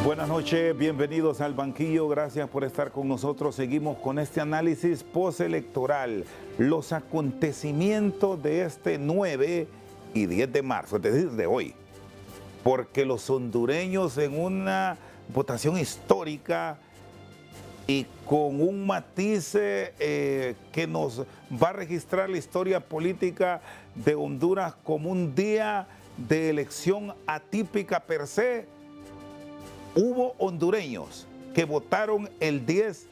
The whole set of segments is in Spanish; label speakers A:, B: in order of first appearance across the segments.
A: Buenas noches, bienvenidos al banquillo, gracias por estar con nosotros. Seguimos con este análisis postelectoral, los acontecimientos de este 9 y 10 de marzo, es decir, de hoy. Porque los hondureños en una votación histórica y con un matiz que nos va a registrar la historia política de Honduras como un día de elección atípica per se, hubo hondureños que votaron el 10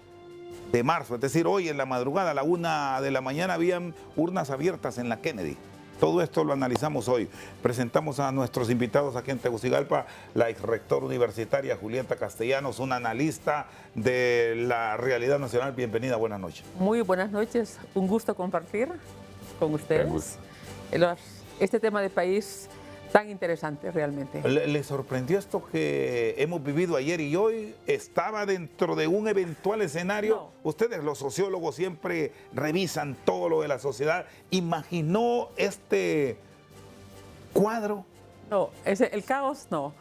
A: de marzo, es decir, hoy en la madrugada, a la 1 de la mañana, habían urnas abiertas en la Kennedy. Todo esto lo analizamos hoy. Presentamos a nuestros invitados aquí en Tegucigalpa, la exrectora universitaria Julieta Castellanos, una analista de la realidad nacional. Bienvenida, buenas noches.
B: Muy buenas noches, un gusto compartir con ustedes este tema de país tan interesante realmente.
A: ¿Le sorprendió esto que hemos vivido ayer y hoy? ¿Estaba dentro de un eventual escenario? No. Ustedes, los sociólogos, siempre revisan todo lo de la sociedad. ¿Imaginó este cuadro?
B: No, el caos no.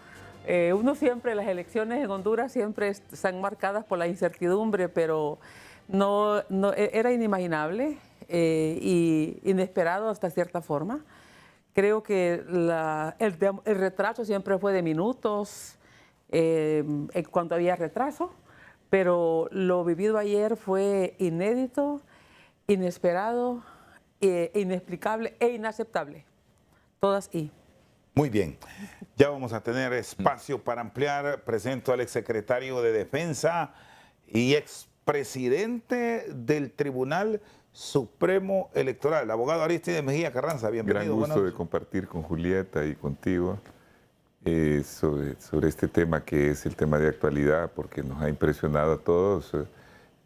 B: Uno siempre, las elecciones en Honduras siempre están marcadas por la incertidumbre, pero no era inimaginable y inesperado hasta cierta forma. Creo que el retraso siempre fue de minutos en cuanto había retraso, pero lo vivido ayer fue inédito, inesperado, inexplicable e inaceptable. Todas y.
A: Muy bien, ya vamos a tener espacio para ampliar. Presento al exsecretario de Defensa y expresidente del Tribunal Supremo Electoral, el abogado Arístides Mejía Carranza. Bienvenido.
C: Gran gusto de compartir con Julieta y contigo sobre este tema que es el tema de actualidad, porque nos ha impresionado a todos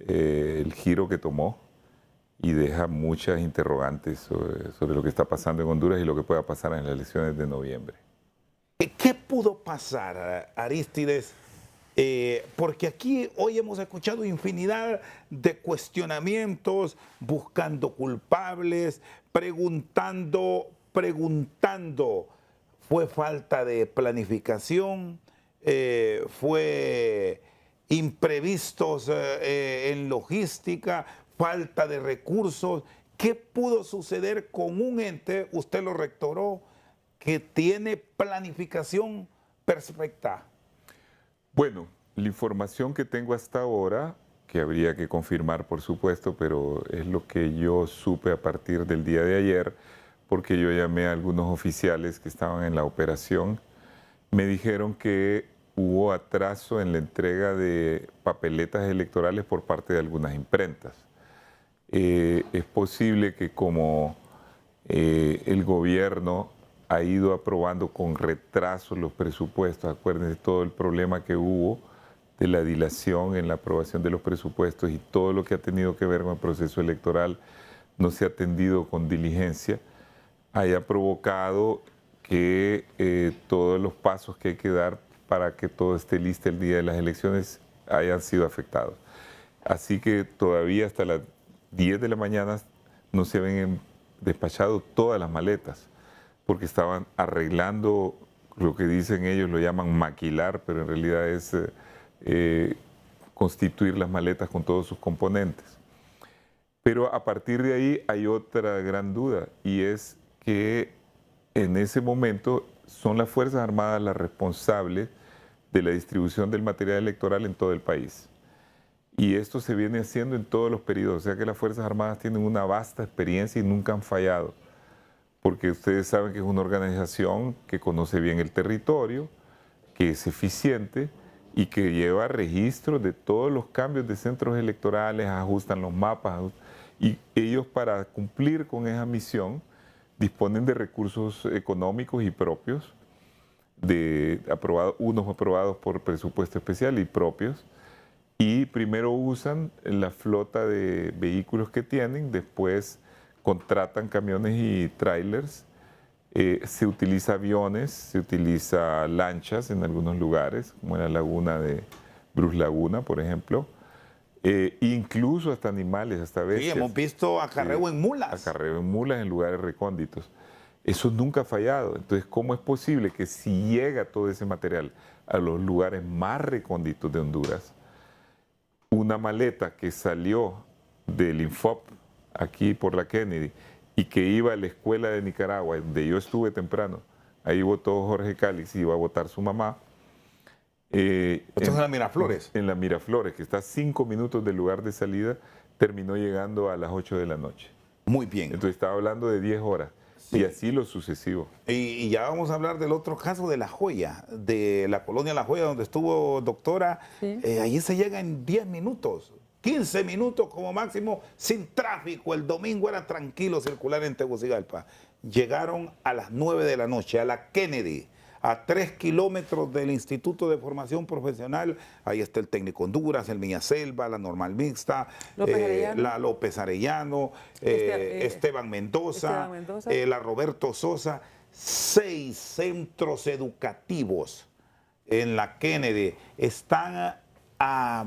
C: el giro que tomó y deja muchas interrogantes sobre lo que está pasando en Honduras y lo que pueda pasar en las elecciones de noviembre.
A: ¿Qué pudo pasar, Arístides? Porque aquí hoy hemos escuchado infinidad de cuestionamientos, buscando culpables, preguntando. ¿Fue falta de planificación? ¿Fue imprevistos en logística? ¿Falta de recursos? ¿Qué pudo suceder con un ente, usted lo rectoró, que tiene planificación perfecta?
C: Bueno, la información que tengo hasta ahora, que habría que confirmar por supuesto, pero es lo que yo supe a partir del día de ayer, porque yo llamé a algunos oficiales que estaban en la operación, me dijeron que hubo atraso en la entrega de papeletas electorales por parte de algunas imprentas. Es posible que como el gobierno ha ido aprobando con retraso los presupuestos. Acuérdense todo el problema que hubo de la dilación en la aprobación de los presupuestos y todo lo que ha tenido que ver con el proceso electoral no se ha atendido con diligencia, haya provocado que todos los pasos que hay que dar para que todo esté listo el día de las elecciones hayan sido afectados. Así que todavía hasta las 10 de la mañana no se habían despachado todas las maletas, porque estaban arreglando lo que dicen ellos, lo llaman maquilar, pero en realidad es constituir las maletas con todos sus componentes. Pero a partir de ahí hay otra gran duda, y es que en ese momento son las Fuerzas Armadas las responsables de la distribución del material electoral en todo el país. Y esto se viene haciendo en todos los periodos, o sea que las Fuerzas Armadas tienen una vasta experiencia y nunca han fallado, porque ustedes saben que es una organización que conoce bien el territorio, que es eficiente y que lleva registro de todos los cambios de centros electorales, ajustan los mapas, y ellos, para cumplir con esa misión, disponen de recursos económicos y propios, unos aprobados por presupuesto especial y propios, y primero usan la flota de vehículos que tienen, después contratan camiones y trailers, se utiliza aviones, se utiliza lanchas en algunos lugares, como en la laguna de Bruce Laguna, por ejemplo, incluso hasta animales, hasta bestias.
A: Sí, hemos visto acarreo en mulas.
C: Acarreo en mulas en lugares recónditos. Eso nunca ha fallado. Entonces, ¿cómo es posible que si llega todo ese material a los lugares más recónditos de Honduras. Una maleta que salió del Infop, aquí por la Kennedy, y que iba a la escuela de Nicaragua, donde yo estuve temprano. Ahí votó Jorge Cáliz, iba a votar su mamá.
A: Esto es en la Miraflores.
C: En la Miraflores, que está a 5 minutos del lugar de salida, terminó llegando a las 8 de la noche.
A: Muy bien.
C: Entonces estaba hablando de 10 horas. Sí. Y así lo sucesivo.
A: Y ya vamos a hablar del otro caso de La Joya, de la colonia La Joya, donde estuvo doctora. Sí. Allí se llega en 10 minutos, 15 minutos como máximo, sin tráfico. El domingo era tranquilo circular en Tegucigalpa. Llegaron a las 9 de la noche a la Kennedy, a 3 kilómetros del Instituto de Formación Profesional. Ahí está el Técnico Honduras, el Villaselva, la Normal Mixta, la López Arellano, Esteban Mendoza, la Roberto Sosa. 6 centros educativos en la Kennedy están a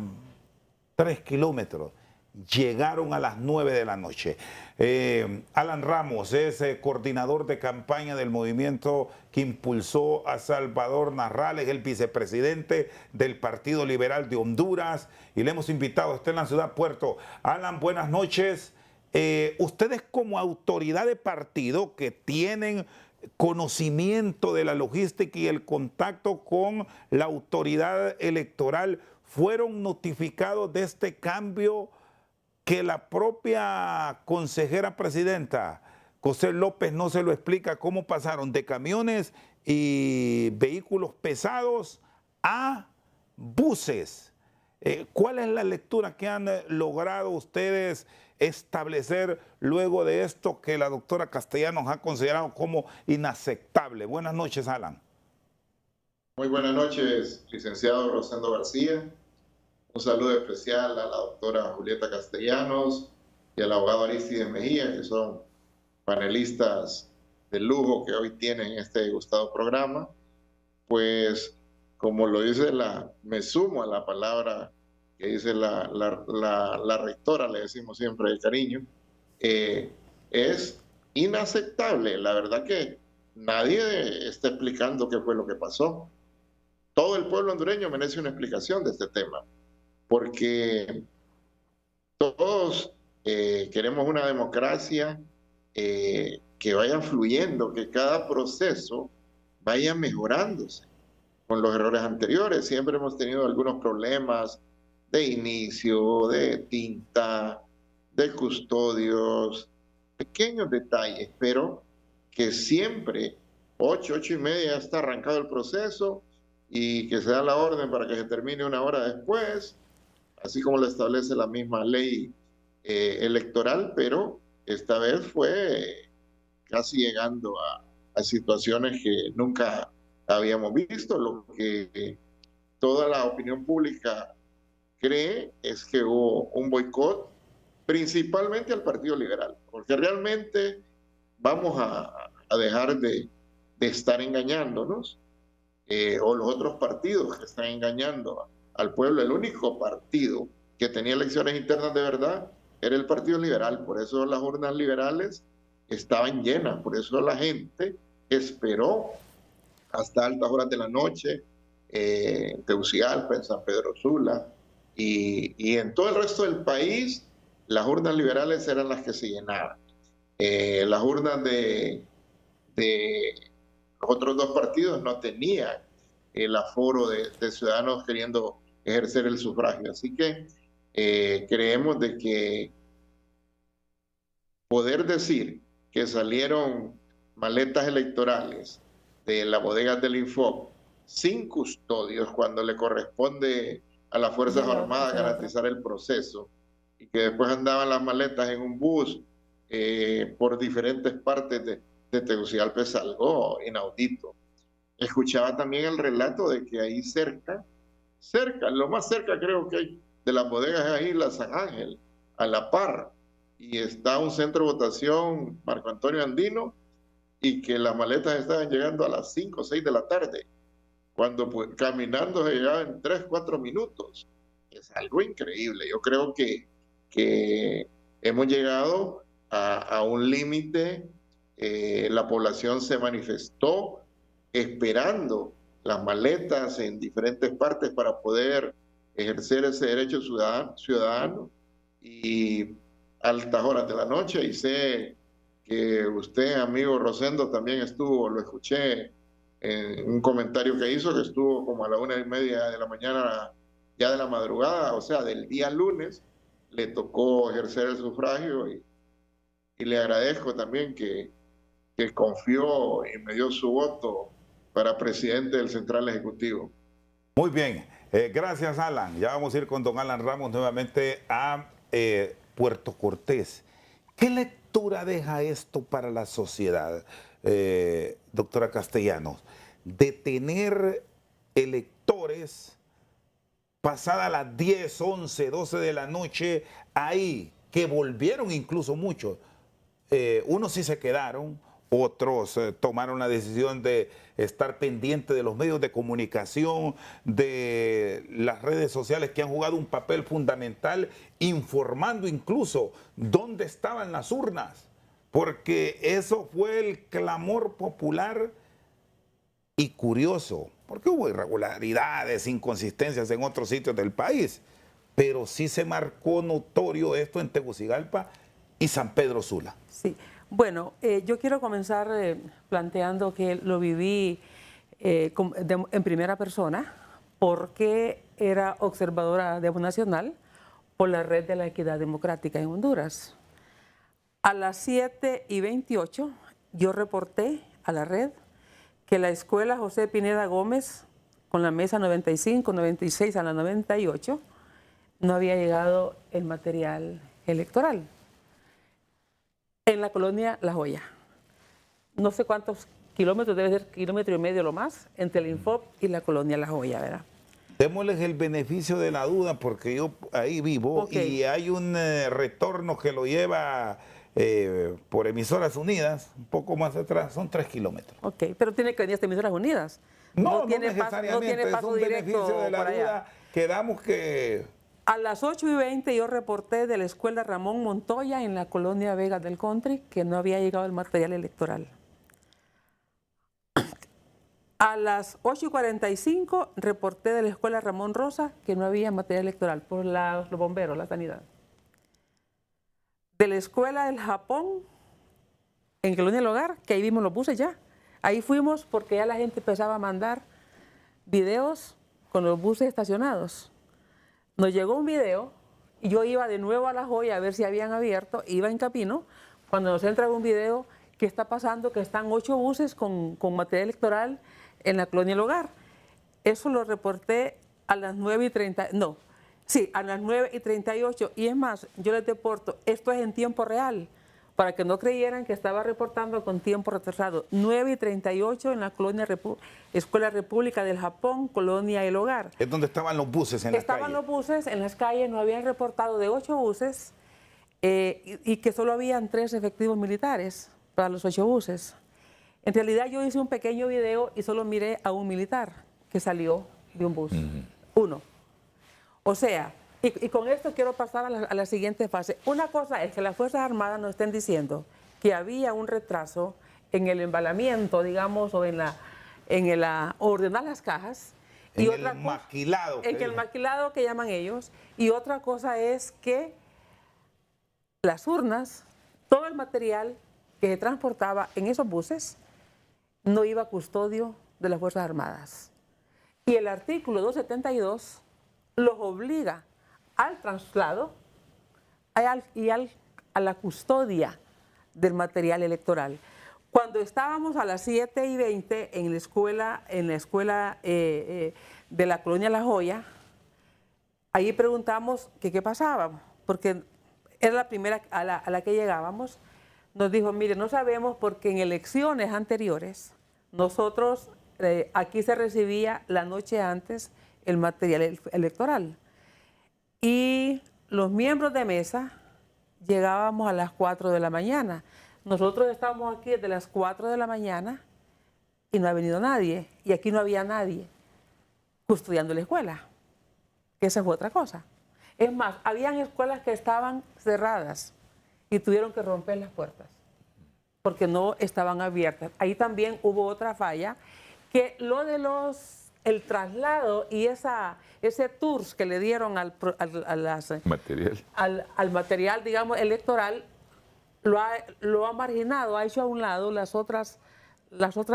A: 3 kilómetros. Llegaron a las 9 de la noche. Alan Ramos es coordinador de campaña del movimiento que impulsó a Salvador Narrales, el vicepresidente del Partido Liberal de Honduras, y le hemos invitado, está en la ciudad Puerto. Alan, buenas noches. Ustedes como autoridad de partido que tienen conocimiento de la logística y el contacto con la autoridad electoral, ¿fueron notificados de este cambio que la propia consejera presidenta, José López, no se lo explica cómo pasaron de camiones y vehículos pesados a buses? ¿Cuál es la lectura que han logrado ustedes establecer luego de esto que la doctora Castellanos ha considerado como inaceptable? Buenas noches, Alan.
D: Muy buenas noches, licenciado Rosendo García. Un saludo especial a la doctora Julieta Castellanos y al abogado Aristides Mejía, que son panelistas de lujo que hoy tienen este gustado programa. Pues, como lo dice me sumo a la palabra que dice la rectora, le decimos siempre de cariño, es inaceptable. La verdad que nadie está explicando qué fue lo que pasó. Todo el pueblo hondureño merece una explicación de este tema, porque todos queremos una democracia que vaya fluyendo, que cada proceso vaya mejorándose. Con los errores anteriores siempre hemos tenido algunos problemas de inicio, de tinta, de custodios, pequeños detalles, pero que siempre 8:30 ya está arrancado el proceso y que se da la orden para que se termine una hora después, así como lo establece la misma ley electoral, pero esta vez fue casi llegando a situaciones que nunca habíamos visto. Lo que toda la opinión pública cree es que hubo un boicot, principalmente al Partido Liberal, porque realmente vamos a dejar de estar engañándonos, o los otros partidos que están engañando al pueblo. El único partido que tenía elecciones internas de verdad era el Partido Liberal. Por eso las urnas liberales estaban llenas, por eso la gente esperó hasta altas horas de la noche en Tegucigalpa, en San Pedro Sula, y en todo el resto del país las urnas liberales eran las que se llenaban. Las urnas de los otros dos partidos no tenían el aforo de ciudadanos queriendo ejercer el sufragio. Así que creemos de que poder decir que salieron maletas electorales de las bodegas del Infop sin custodios, cuando le corresponde a las Fuerzas Armadas garantizar el proceso, y que después andaban las maletas en un bus por diferentes partes de Tegucigalpa, es algo inaudito. Escuchaba también el relato de que ahí cerca, lo más cerca creo que hay de las bodegas es ahí la San Ángel, a la par, y está un centro de votación Marco Antonio Andino, y que las maletas estaban llegando a las 5 o 6 de la tarde, cuando pues, caminando se llegaba en 3 o 4 minutos. Es algo increíble. Yo creo que hemos llegado a un límite. La población se manifestó esperando las maletas en diferentes partes para poder ejercer ese derecho ciudadano y altas horas de la noche. Y sé que usted, amigo Rosendo, también estuvo, lo escuché en un comentario que hizo, que estuvo como a la 1:30 de la mañana, ya de la madrugada, o sea, del día lunes, le tocó ejercer el sufragio y le agradezco también que confió y me dio su voto para presidente del Central Ejecutivo.
A: Muy bien, gracias Alan. Ya vamos a ir con don Alan Ramos nuevamente a Puerto Cortés. ¿Qué lectura deja esto para la sociedad, doctora Castellanos? De tener electores pasadas las 10, 11, 12 de la noche ahí, que volvieron incluso muchos. Unos sí se quedaron, otros tomaron la decisión de estar pendiente de los medios de comunicación, de las redes sociales que han jugado un papel fundamental, informando incluso dónde estaban las urnas, porque eso fue el clamor popular. Y curioso, porque hubo irregularidades, inconsistencias en otros sitios del país, pero sí se marcó notorio esto en Tegucigalpa y San Pedro Sula.
B: Sí. Bueno, yo quiero comenzar planteando que lo viví en primera persona porque era observadora de nacional por la Red de la Equidad Democrática en Honduras. A las 7:28 yo reporté a la red que la escuela José Pineda Gómez, con la mesa 95, 96 a la 98, no había llegado el material electoral. En la colonia La Joya. No sé cuántos kilómetros, debe ser 1,5 kilómetros lo más, entre el Infop y la colonia La Joya, ¿verdad?
A: Démosles el beneficio de la duda porque yo ahí vivo y hay un retorno que lo lleva por Emisoras Unidas, un poco más atrás, son 3 kilómetros.
B: Ok, pero tiene que venir hasta Emisoras Unidas.
A: No necesariamente,
B: no tiene paso
A: es un beneficio de la duda que damos que...
B: A las 8:20 yo reporté de la escuela Ramón Montoya en la colonia Vega del Country que no había llegado el material electoral. A las 8:45 reporté de la escuela Ramón Rosa que no había material electoral por los bomberos, la sanidad. De la escuela del Japón, en Colonia del Hogar, que ahí vimos los buses ya. Ahí fuimos porque ya la gente empezaba a mandar videos con los buses estacionados. Nos llegó un video y yo iba de nuevo a La Joya a ver si habían abierto, iba en camino, cuando nos entra un video, ¿qué está pasando? Que están 8 buses con material electoral en la Colonia del Hogar. Eso lo reporté a las 9:30, no, sí, a las 9:38. Y es más, yo les deporto, esto es en tiempo real, para que no creyeran que estaba reportando con tiempo retrasado. 9:38 en la colonia Escuela República del Japón, Colonia El Hogar.
A: Es donde estaban los buses en las calles.
B: Estaban los buses en las calles, nos habían reportado de 8 buses y que solo habían 3 efectivos militares para los 8 buses. En realidad yo hice un pequeño video y solo miré a un militar que salió de un bus. Uno. O sea, y con esto quiero pasar a la siguiente fase. Una cosa es que las Fuerzas Armadas nos estén diciendo que había un retraso en el embalamiento, digamos, o en ordenar las cajas.
A: En el maquilado.
B: En el maquilado que llaman ellos. Y otra cosa es que las urnas, todo el material que se transportaba en esos buses no iba a custodio de las Fuerzas Armadas. Y el artículo 272 los obliga al traslado y a la custodia del material electoral. Cuando estábamos a las 7:20 en la escuela de la colonia La Joya, ahí preguntamos que qué pasaba, porque era la primera a la que llegábamos. Nos dijo, mire, no sabemos porque en elecciones anteriores nosotros aquí se recibía la noche antes el material electoral. Y los miembros de mesa llegábamos a las 4 de la mañana. Nosotros estábamos aquí desde las 4 de la mañana y no ha venido nadie. Y aquí no había nadie custodiando la escuela. Esa fue otra cosa. Es más, habían escuelas que estaban cerradas y tuvieron que romper las puertas porque no estaban abiertas. Ahí también hubo otra falla que lo de el traslado y ese tours que le dieron al material, digamos, electoral, lo ha marginado, ha hecho a un lado las otras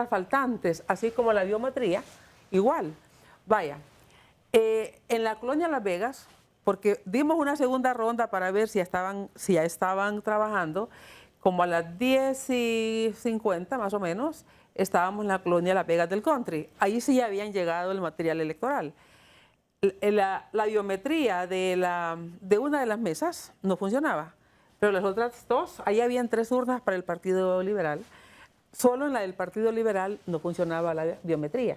B: faltantes, así como la biometría, igual. Vaya, en la colonia Las Vegas, porque dimos una segunda ronda para ver si ya estaban trabajando, como a las 10:50 más o menos, estábamos en la colonia Las Vegas del Country. Ahí sí ya habían llegado el material electoral. La biometría de una de las mesas no funcionaba, pero las otras dos, ahí habían 3 urnas para el Partido Liberal. Solo en la del Partido Liberal no funcionaba la biometría.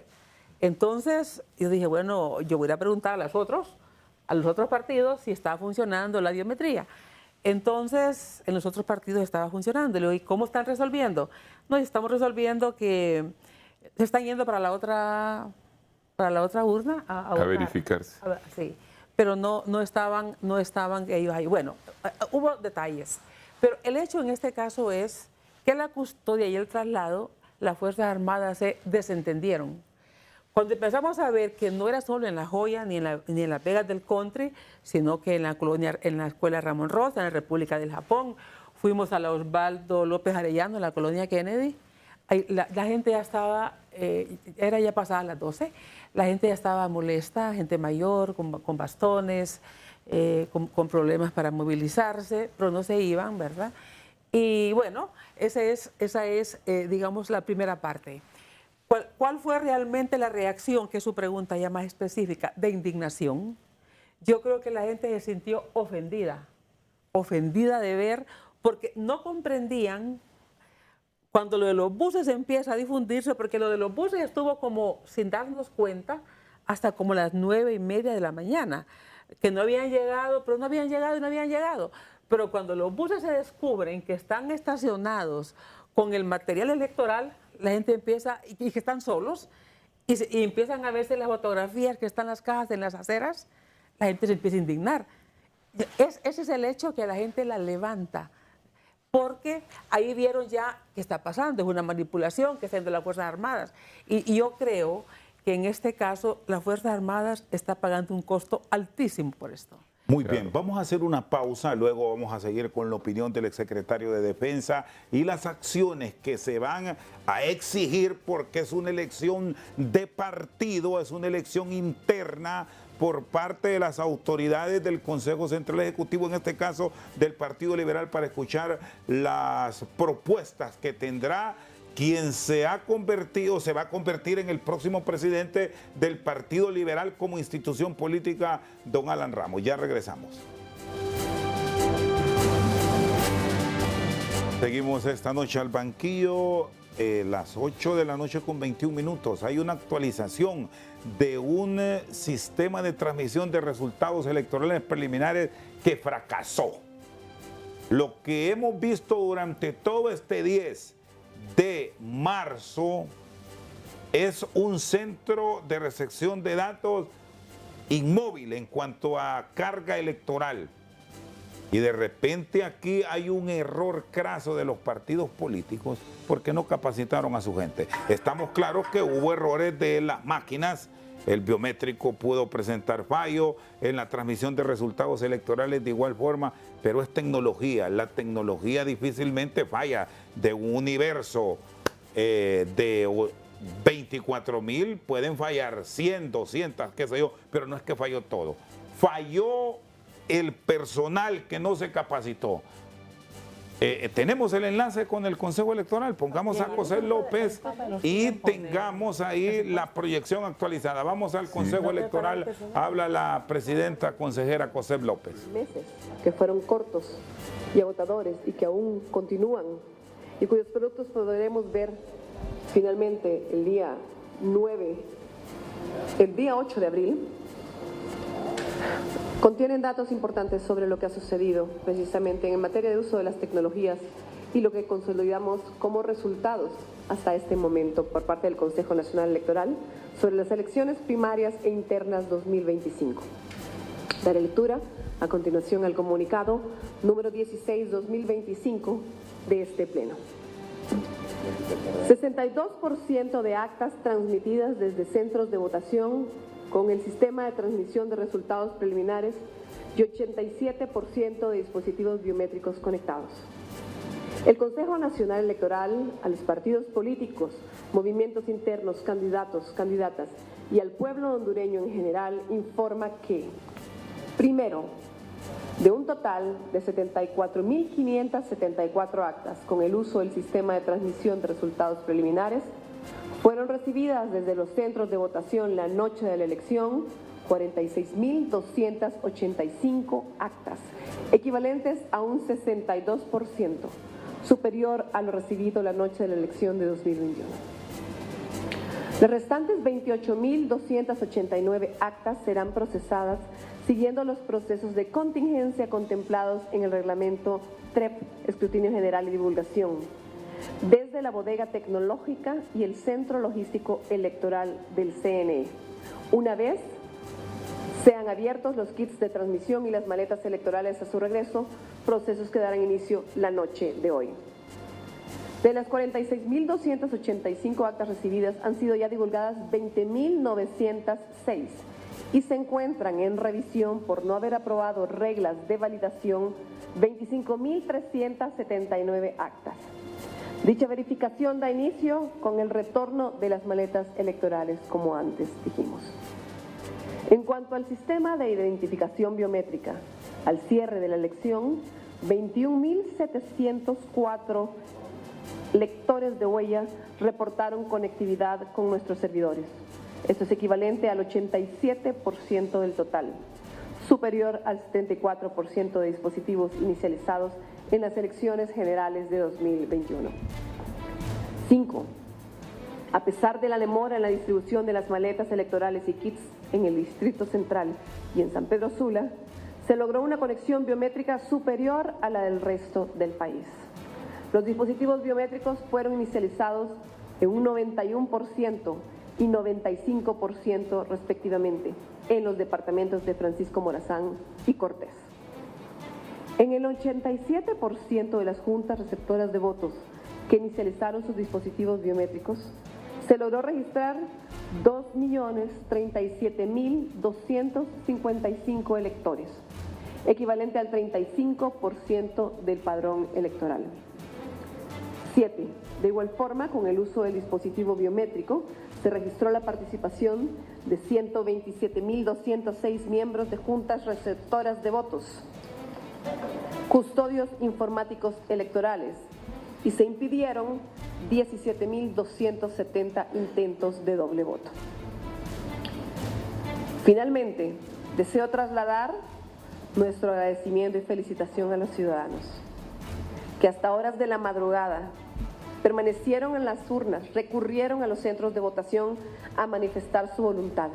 B: Entonces yo dije, bueno, yo voy a preguntar a los otros partidos si estaba funcionando la biometría. Entonces, en los otros partidos estaba funcionando. Le digo, ¿y cómo están resolviendo? No, estamos resolviendo que se están yendo para la otra urna a
C: verificarse.
B: Sí, pero no estaban ellos ahí. Bueno, hubo detalles. Pero el hecho en este caso es que la custodia y el traslado, las Fuerzas Armadas se desentendieron. Cuando empezamos a ver que no era solo en La Joya ni en Las Vegas del Country, sino que en la escuela Ramón Rosa, en la República del Japón, fuimos a la Osvaldo López Arellano, en la colonia Kennedy, la gente ya estaba, era ya pasada las 12, la gente ya estaba molesta, gente mayor, con bastones, con problemas para movilizarse, pero no se iban, ¿verdad? Y bueno, esa es digamos, la primera parte. ¿Cuál fue realmente la reacción, que es su pregunta ya más específica, de indignación? Yo creo que la gente se sintió ofendida de ver, porque no comprendían cuando lo de los buses empieza a difundirse, porque lo de los buses estuvo como sin darnos cuenta hasta como las 9:30 de la mañana, que no habían llegado, pero no habían llegado y no habían llegado. Pero cuando los buses se descubren que están estacionados con el material electoral, la gente empieza, y que están solos, y empiezan a verse las fotografías que están en las cajas, en las aceras, la gente se empieza a indignar. Ese es el hecho que la gente la levanta, porque ahí vieron ya qué está pasando, es una manipulación que está de las Fuerzas Armadas. Y yo creo que en este caso las Fuerzas Armadas están pagando un costo altísimo por esto.
A: Muy bien, vamos a hacer una pausa, luego vamos a seguir con la opinión del exsecretario de Defensa y las acciones que se van a exigir, porque es una elección de partido, es una elección interna por parte de las autoridades del Consejo Central Ejecutivo, en este caso del Partido Liberal, para escuchar las propuestas que tendrá quien se va a convertir en el próximo presidente del Partido Liberal como institución política, don Alan Ramos. Ya regresamos. Seguimos esta noche al banquillo, las 8 de la noche con 21 minutos. Hay una actualización de un sistema de transmisión de resultados electorales preliminares que fracasó. Lo que hemos visto durante todo este 10 de marzo es un centro de recepción de datos inmóvil en cuanto a carga electoral. Y de repente aquí hay un error craso de los partidos políticos porque no capacitaron a su gente. Estamos claros que hubo errores de las máquinas. El biométrico pudo presentar fallo, en la transmisión de resultados electorales de igual forma, pero es tecnología. La tecnología difícilmente falla. De un universo de 24,000 pueden fallar 100, 200, qué sé yo, pero no es que falló todo. Falló el personal que no se capacitó. Tenemos el enlace con el Consejo Electoral, pongamos a José López y tengamos ahí la proyección actualizada. Vamos al Consejo Electoral, habla la presidenta consejera José López.
E: Meses que fueron cortos y agotadores y que aún continúan y cuyos productos podremos ver finalmente el día 8 de abril, contienen datos importantes sobre lo que ha sucedido precisamente en materia de uso de las tecnologías y lo que consolidamos como resultados hasta este momento por parte del Consejo Nacional Electoral sobre las elecciones primarias e internas 2025. Daré lectura a continuación al comunicado número 16/2025 de este Pleno. 62% de actas transmitidas desde centros de votación con el sistema de transmisión de resultados preliminares y 87% de dispositivos biométricos conectados. El Consejo Nacional Electoral, a los partidos políticos, movimientos internos, candidatos, candidatas y al pueblo hondureño en general informa que, primero, de un total de 74.574 actas con el uso del sistema de transmisión de resultados preliminares, fueron recibidas desde los centros de votación la noche de la elección 46.285 actas, equivalentes a un 62%, superior a lo recibido la noche de la elección de 2021. Las restantes 28.289 actas serán procesadas siguiendo los procesos de contingencia contemplados en el reglamento TREP, Escrutinio General y Divulgación, desde la bodega tecnológica y el centro logístico electoral del CNE. Una vez sean abiertos los kits de transmisión y las maletas electorales a su regreso, procesos que darán inicio la noche de hoy. De las 46.285 actas recibidas, han sido ya divulgadas 20.906 y se encuentran en revisión por no haber aprobado reglas de validación 25.379 actas. Dicha verificación da inicio con el retorno de las maletas electorales, como antes dijimos. En cuanto al sistema de identificación biométrica, al cierre de la elección, 21.704 lectores de huella reportaron conectividad con nuestros servidores. Esto es equivalente al 87% del total, superior al 74% de dispositivos inicializados en las elecciones generales de 2021. 5. A pesar de la demora en la distribución de las maletas electorales y kits en el Distrito Central y en San Pedro Sula, se logró una conexión biométrica superior a la del resto del país. Los dispositivos biométricos fueron inicializados en un 91% y 95% respectivamente en los departamentos de Francisco Morazán y Cortés. En el 87% de las juntas receptoras de votos que inicializaron sus dispositivos biométricos, se logró registrar 2.037.255 electores, equivalente al 35% del padrón electoral. 7. De igual forma, con el uso del dispositivo biométrico, se registró la participación de 127.206 miembros de juntas receptoras de votos, custodios informáticos electorales, y se impidieron 17.270 intentos de doble voto. Finalmente, deseo trasladar nuestro agradecimiento y felicitación a los ciudadanos que hasta horas de la madrugada permanecieron en las urnas, recurrieron a los centros de votación a manifestar su voluntad.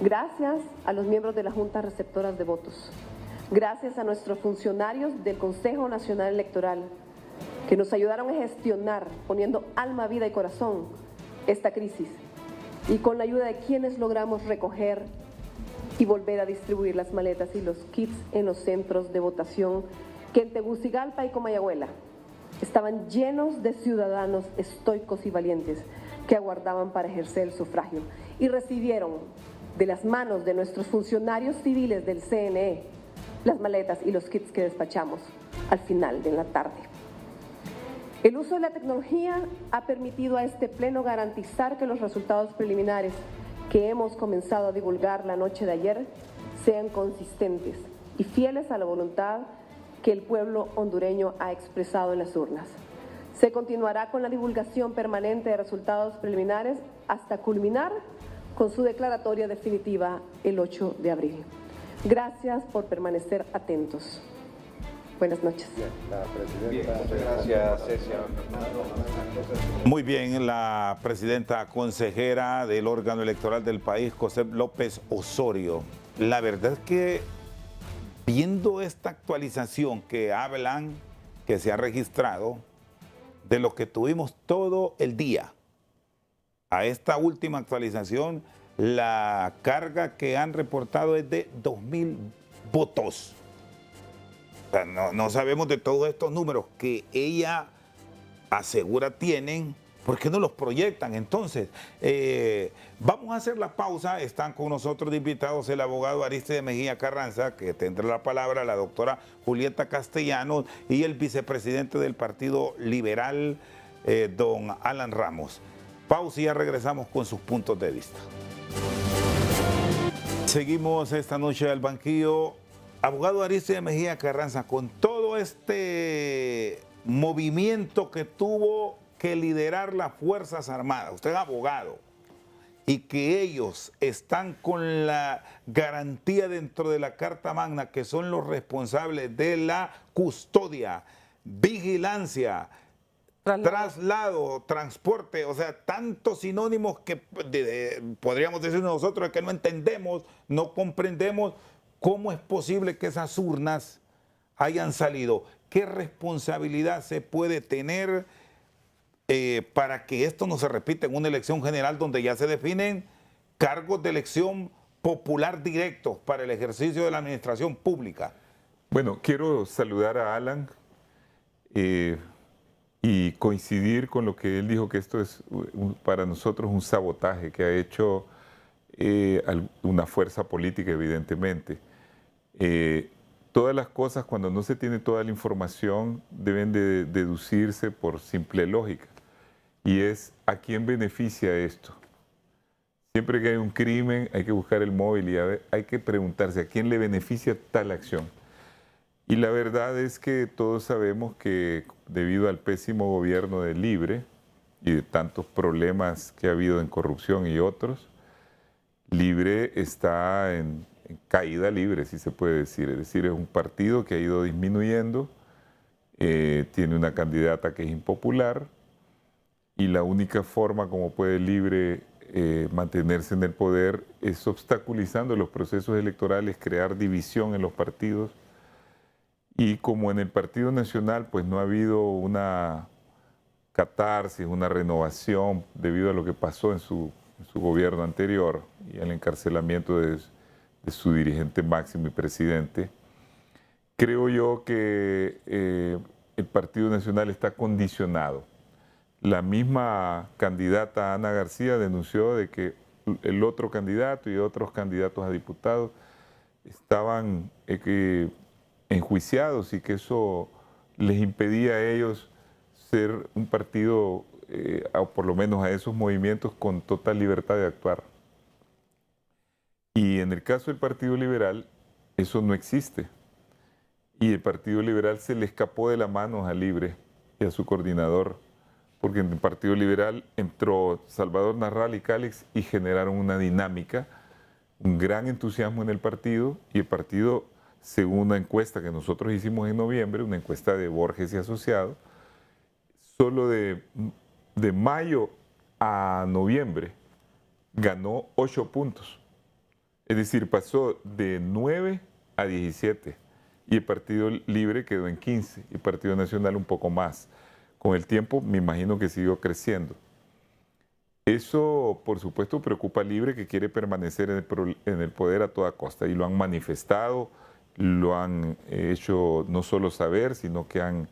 E: Gracias a los miembros de las juntas receptoras de votos, gracias a nuestros funcionarios del Consejo Nacional Electoral, que nos ayudaron a gestionar, poniendo alma, vida y corazón, esta crisis, y con la ayuda de quienes logramos recoger y volver a distribuir las maletas y los kits en los centros de votación que en Tegucigalpa y Comayagüela estaban llenos de ciudadanos estoicos y valientes que aguardaban para ejercer el sufragio y recibieron de las manos de nuestros funcionarios civiles del CNE las maletas y los kits que despachamos al final de la tarde. El uso de la tecnología ha permitido a este pleno garantizar que los resultados preliminares que hemos comenzado a divulgar la noche de ayer sean consistentes y fieles a la voluntad que el pueblo hondureño ha expresado en las urnas. Se continuará con la divulgación permanente de resultados preliminares hasta culminar con su declaratoria definitiva el 8 de abril. Gracias por permanecer atentos. Buenas noches.
F: Gracias, Cecia.
A: Muy bien, la presidenta consejera del órgano electoral del país, Josep López Osorio. La verdad es que viendo esta actualización que hablan, que se ha registrado, de lo que tuvimos todo el día, a esta última actualización, la carga que han reportado es de 2.000 votos. O sea, no sabemos de todos estos números que ella asegura tienen, ¿por qué no los proyectan? Entonces, vamos a hacer la pausa. Están con nosotros de invitados el abogado Aristide Mejía Carranza, que tendrá la palabra, la doctora Julieta Castellanos y el vicepresidente del Partido Liberal, don Alan Ramos. Pausa y ya regresamos con sus puntos de vista. Seguimos esta noche al banquillo. Abogado Aristide Mejía Carranza, con todo este movimiento que tuvo que liderar las Fuerzas Armadas, usted es abogado, y que ellos están con la garantía dentro de la Carta Magna que son los responsables de la custodia, vigilancia, traslado, transporte, o sea, tantos sinónimos que podríamos decir nosotros que no entendemos, no comprendemos cómo es posible que esas urnas hayan salido. ¿Qué responsabilidad se puede tener para que esto no se repita en una elección general donde ya se definen cargos de elección popular directos para el ejercicio de la administración pública?
C: Bueno, quiero saludar a Alan y coincidir con lo que él dijo, que esto es para nosotros un sabotaje que ha hecho una fuerza política, evidentemente. Todas las cosas, cuando no se tiene toda la información, deben de deducirse por simple lógica. Y es, ¿a quién beneficia esto? Siempre que hay un crimen, hay que buscar el móvil y hay que preguntarse, ¿a quién le beneficia tal acción? Y la verdad es que todos sabemos que debido al pésimo gobierno de Libre y de tantos problemas que ha habido en corrupción y otros, Libre está en caída libre, si se puede decir. Es decir, es un partido que ha ido disminuyendo, tiene una candidata que es impopular y la única forma como puede Libre mantenerse en el poder es obstaculizando los procesos electorales, crear división en los partidos. Y como en el Partido Nacional pues no ha habido una catarsis, una renovación debido a lo que pasó en su gobierno anterior y al encarcelamiento de su dirigente máximo y presidente, creo yo que el Partido Nacional está condicionado. La misma candidata Ana García denunció de que el otro candidato y otros candidatos a diputados estaban enjuiciados y que eso les impedía a ellos ser un partido, o por lo menos a esos movimientos, con total libertad de actuar. Y en el caso del Partido Liberal, eso no existe. Y el Partido Liberal se le escapó de las manos a Libre y a su coordinador, porque en el Partido Liberal entró Salvador Narral y Cálix y generaron una dinámica, un gran entusiasmo en el partido, y el partido, según una encuesta que nosotros hicimos en noviembre, una encuesta de Borges y Asociados, solo de mayo a noviembre ganó 8 puntos. Es decir, pasó de 9 a 17 y el Partido Libre quedó en 15 y el Partido Nacional un poco más. Con el tiempo me imagino que siguió creciendo. Eso, por supuesto, preocupa a Libre, que quiere permanecer en el poder a toda costa, y lo han manifestado, lo han hecho no solo saber, sino que han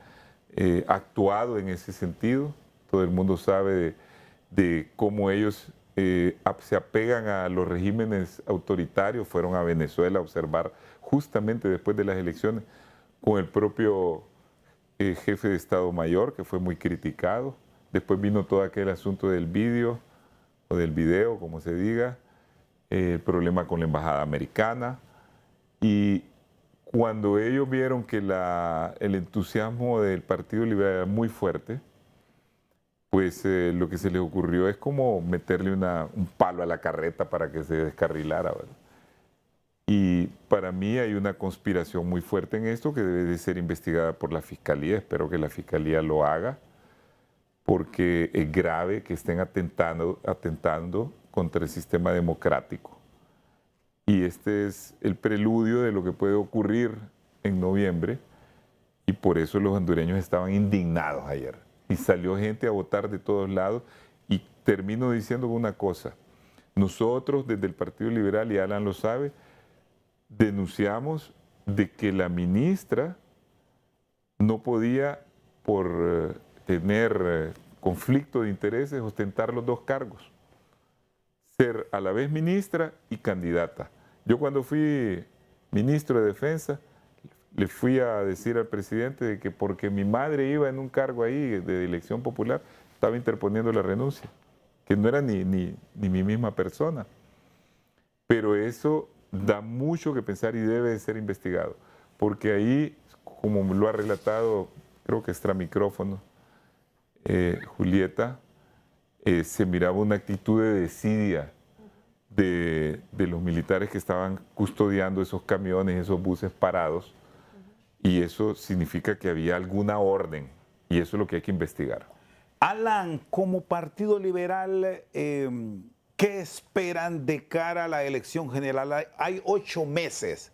C: actuado en ese sentido. Todo el mundo sabe de cómo ellos se apegan a los regímenes autoritarios. Fueron a Venezuela a observar justamente después de las elecciones con el propio jefe de Estado Mayor, que fue muy criticado. Después vino todo aquel asunto del vídeo, o del video, como se diga, el problema con la embajada americana. Y cuando ellos vieron que el entusiasmo del Partido Liberal era muy fuerte, pues lo que se les ocurrió es como meterle un palo a la carreta para que se descarrilara, ¿verdad? Y para mí hay una conspiración muy fuerte en esto que debe de ser investigada por la Fiscalía. Espero que la Fiscalía lo haga, porque es grave que estén atentando contra el sistema democrático. Y este es el preludio de lo que puede ocurrir en noviembre, y por eso los hondureños estaban indignados ayer. Y salió gente a votar de todos lados. Y termino diciendo una cosa. Nosotros desde el Partido Liberal, y Alan lo sabe, denunciamos de que la ministra no podía, tener conflicto de intereses, ostentar los dos cargos. Ser a la vez ministra y candidata. Yo cuando fui ministro de Defensa, le fui a decir al presidente de que porque mi madre iba en un cargo ahí de elección popular, estaba interponiendo la renuncia, que no era ni mi misma persona. Pero eso da mucho que pensar y debe de ser investigado, porque ahí, como lo ha relatado, creo que extra micrófono, Julieta, se miraba una actitud de desidia de los militares que estaban custodiando esos camiones, esos buses parados, y eso significa que había alguna orden, y eso es lo que hay que investigar.
A: Alan, como Partido Liberal, ¿qué esperan de cara a la elección general? Hay 8 meses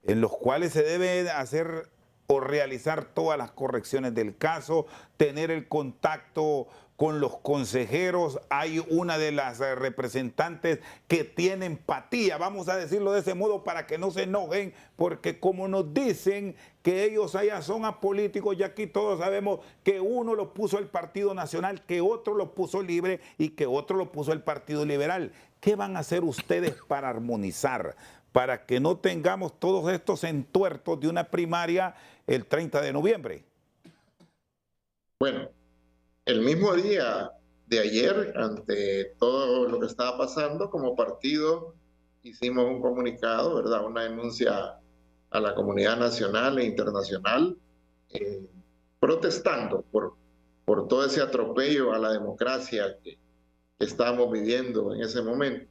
A: en los cuales se debe hacer o realizar todas las correcciones del caso, tener el contacto con los consejeros. Hay una de las representantes que tiene empatía, vamos a decirlo de ese modo para que no se enojen, porque como nos dicen que ellos allá son apolíticos y aquí todos sabemos que uno lo puso el Partido Nacional, que otro lo puso Libre y que otro lo puso el Partido Liberal. ¿Qué van a hacer ustedes para armonizar, para que no tengamos todos estos entuertos de una primaria el 30 de noviembre?
D: Bueno, el mismo día de ayer, ante todo lo que estaba pasando, como partido hicimos un comunicado, ¿verdad? Una denuncia a la comunidad nacional e internacional, protestando por todo ese atropello a la democracia que estábamos viviendo en ese momento.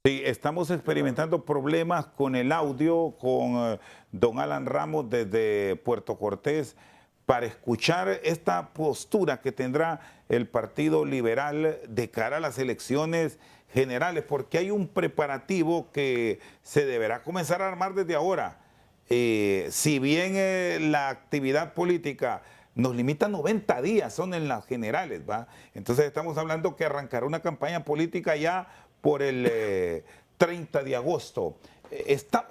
A: Sí, estamos experimentando problemas con el audio, con don Alan Ramos desde Puerto Cortés, para escuchar esta postura que tendrá el Partido Liberal de cara a las elecciones generales, porque hay un preparativo que se deberá comenzar a armar desde ahora. Si bien la actividad política nos limita 90 días, son en las generales, ¿va? Entonces estamos hablando que arrancará una campaña política ya por el 30 de agosto.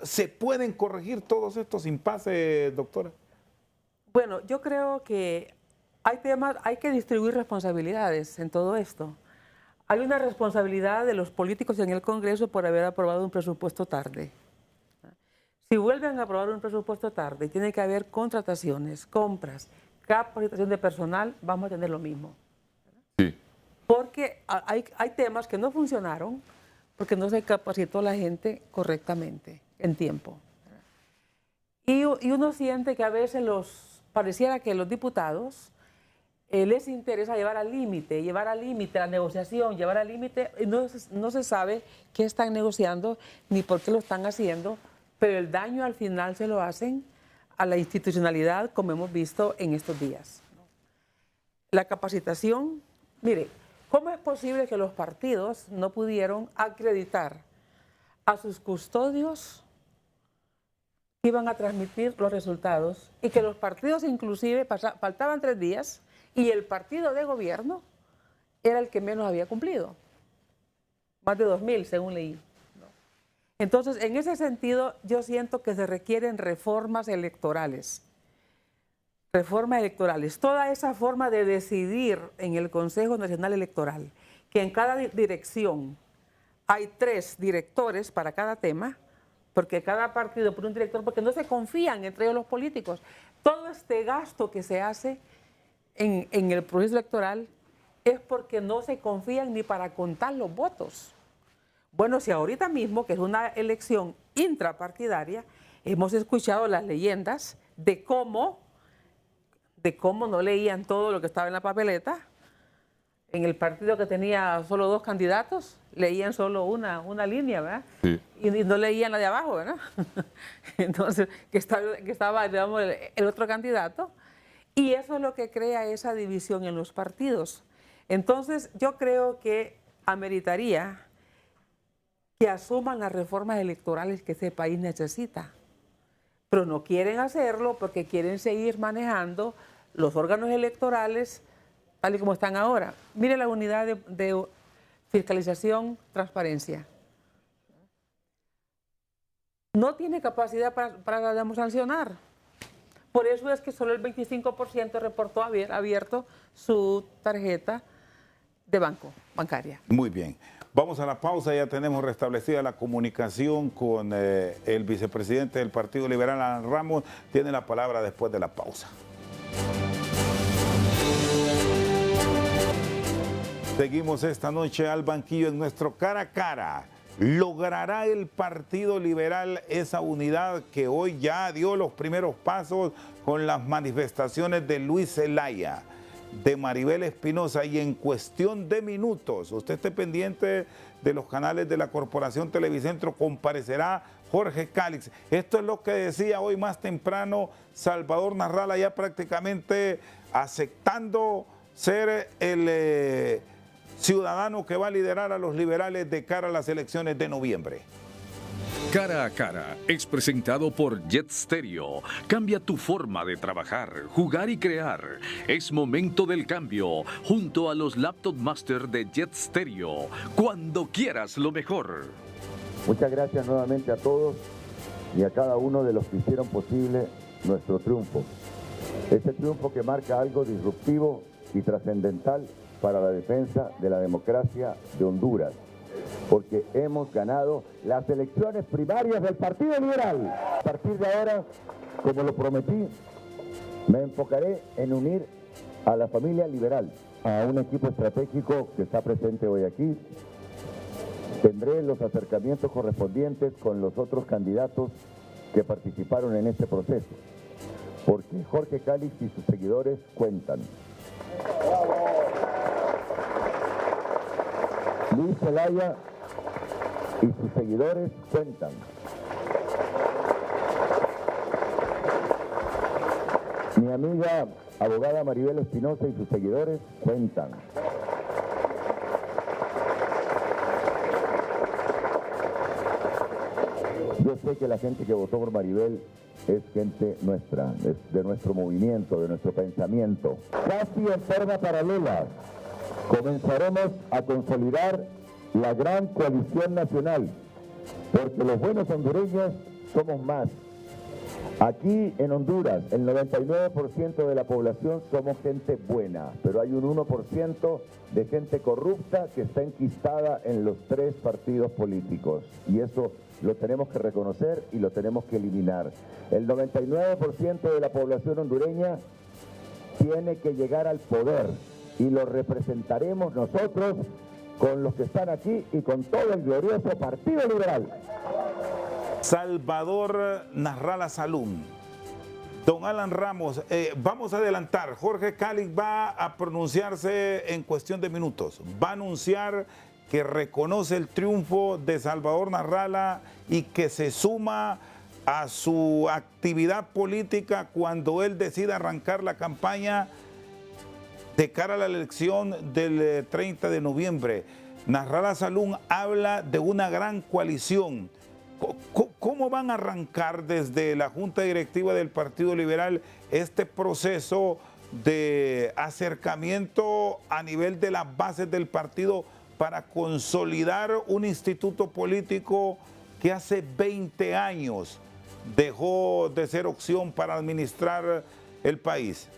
A: ¿Se pueden corregir todos estos impases, doctora?
B: Bueno, yo creo que hay que distribuir responsabilidades en todo esto. Hay una responsabilidad de los políticos en el Congreso por haber aprobado un presupuesto tarde. Si vuelven a aprobar un presupuesto tarde, tiene que haber contrataciones, compras, capacitación de personal, vamos a tener lo mismo.
C: Sí.
B: Porque hay temas que no funcionaron porque no se capacitó la gente correctamente, en tiempo. Y uno siente que a veces pareciera que los diputados les interesa llevar al límite la negociación, llevar al límite, y no se sabe qué están negociando ni por qué lo están haciendo, pero el daño al final se lo hacen a la institucionalidad, como hemos visto en estos días. La capacitación, mire, ¿cómo es posible que los partidos no pudieron acreditar a sus custodios que iban a transmitir los resultados y que los partidos inclusive faltaban 3 días y el partido de gobierno era el que menos había cumplido? Más de 2.000, según leí. Entonces, en ese sentido, yo siento que se requieren reformas electorales. Reformas electorales. Toda esa forma de decidir en el Consejo Nacional Electoral, que en cada dirección hay 3 directores para cada tema, porque cada partido por un director, porque no se confían entre ellos los políticos. Todo este gasto que se hace en el proceso electoral es porque no se confían ni para contar los votos. Bueno, si ahorita mismo, que es una elección intrapartidaria, hemos escuchado las leyendas de cómo no leían todo lo que estaba en la papeleta. En el partido que tenía solo 2 candidatos, leían solo una línea, ¿verdad? Sí. Y no leían la de abajo, ¿verdad? Entonces, que estaba digamos, el otro candidato. Y eso es lo que crea esa división en los partidos. Entonces, yo creo que ameritaría que asuman las reformas electorales que ese país necesita. Pero no quieren hacerlo porque quieren seguir manejando los órganos electorales tal y como están ahora. Mire la unidad de fiscalización, transparencia. no tiene capacidad para digamos, sancionar. Por eso es que solo el 25% reportó haber abierto su tarjeta de bancaria.
A: Muy bien. Vamos a la pausa, ya tenemos restablecida la comunicación con el vicepresidente del Partido Liberal, Alan Ramos. Tiene la palabra después de la pausa. Seguimos esta noche al banquillo en nuestro cara a cara. ¿Logrará el Partido Liberal esa unidad que hoy ya dio los primeros pasos con las manifestaciones de Luis Zelaya, de Maribel Espinosa, y en cuestión de minutos, usted esté pendiente de los canales de la Corporación Televicentro, comparecerá Jorge Cálix? Esto es lo que decía hoy más temprano Salvador Narrala, ya prácticamente aceptando ser el ciudadano que va a liderar a los liberales de cara a las elecciones de noviembre.
F: Cara a Cara es presentado por Jet Stereo. Cambia tu forma de trabajar, jugar y crear. Es momento del cambio, junto a los Laptop Master de Jet Stereo. Cuando quieras lo mejor.
G: Muchas gracias nuevamente a todos y a cada uno de los que hicieron posible nuestro triunfo. Este triunfo que marca algo disruptivo y trascendental para la defensa de la democracia de Honduras, porque hemos ganado las elecciones primarias del Partido Liberal. A partir de ahora, como lo prometí, me enfocaré en unir a la familia liberal, a un equipo estratégico que está presente hoy aquí. Tendré los acercamientos correspondientes con los otros candidatos que participaron en este proceso, porque Jorge Cálix y sus seguidores cuentan. Luis Zelaya y sus seguidores cuentan. Mi amiga abogada Maribel Espinosa y sus seguidores cuentan. Yo sé que la gente que votó por Maribel es gente nuestra, es de nuestro movimiento, de nuestro pensamiento. Casi en forma paralela, comenzaremos a consolidar la gran coalición nacional, porque los buenos hondureños somos más. Aquí en Honduras, el 99% de la población somos gente buena, pero hay un 1% de gente corrupta que está enquistada en los 3 partidos políticos, y eso lo tenemos que reconocer y lo tenemos que eliminar. El 99% de la población hondureña tiene que llegar al poder, y lo representaremos nosotros con los que están aquí y con todo el glorioso Partido Liberal.
A: Salvador Narrala Salum. Don Alan Ramos, vamos a adelantar. Jorge Cálix va a pronunciarse en cuestión de minutos. Va a anunciar que reconoce el triunfo de Salvador Narrala y que se suma a su actividad política cuando él decida arrancar la campaña de cara a la elección del 30 de noviembre. Narrala Salum habla de una gran coalición. ¿Cómo van a arrancar desde la Junta Directiva del Partido Liberal este proceso de acercamiento a nivel de las bases del partido para consolidar un instituto político que hace 20 años dejó de ser opción para administrar el país?